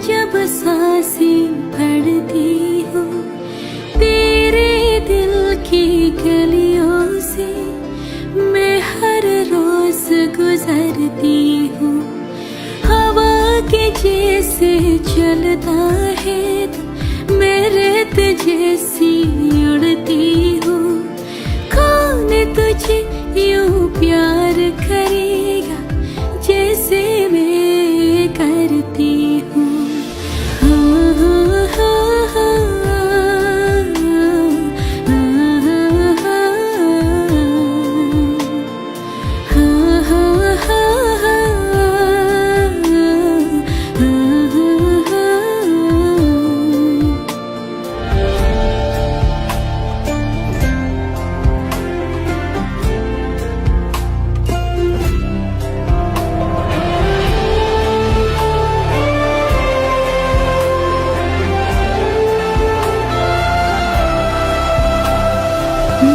जब सांसें पड़ती हो तेरे दिल की गलियों से मैं हर रोज गुजरती हूँ। हवा के जैसे चलता है तो मैं रेत जैसी उड़ती हूँ। कौन तुझे यूं प्यार करेगा जैसे मैं करती हूँ।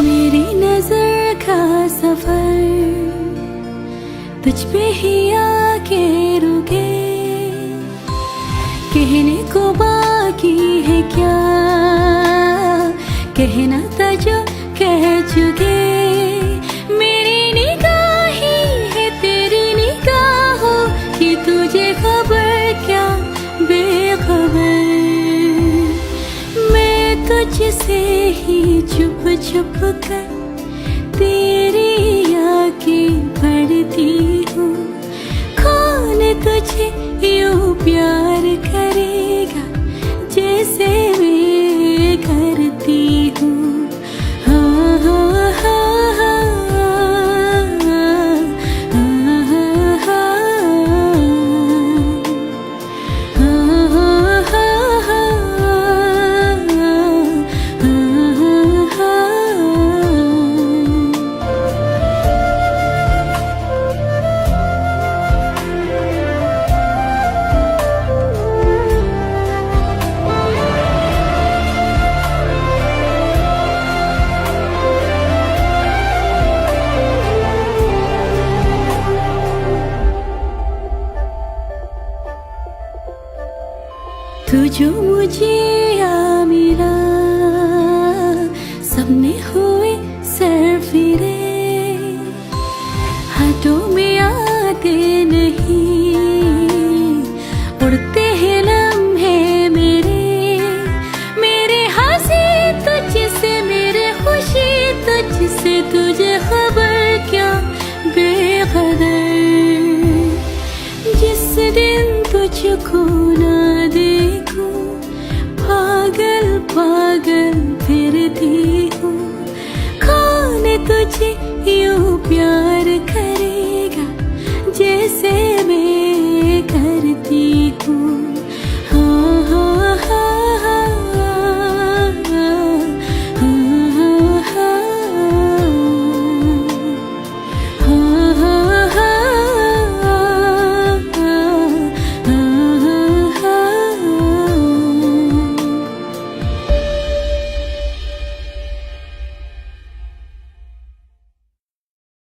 मेरी नजर का सफर तुझ पे ही आके रुके। कहने को बाकी है क्या, कहना था जो कह चुके। मेरी निगाहें है तेरी निगाहों की, तुझे खबर क्या बेखबर। मैं तुझसे ही छुप छुप कर तेरी आँखें पढ़ती हूँ। कौन तुझे यूं प्यार करेगा जैसे मैं करती हूँ। हाँ हाँ हाँ तू जो मुझे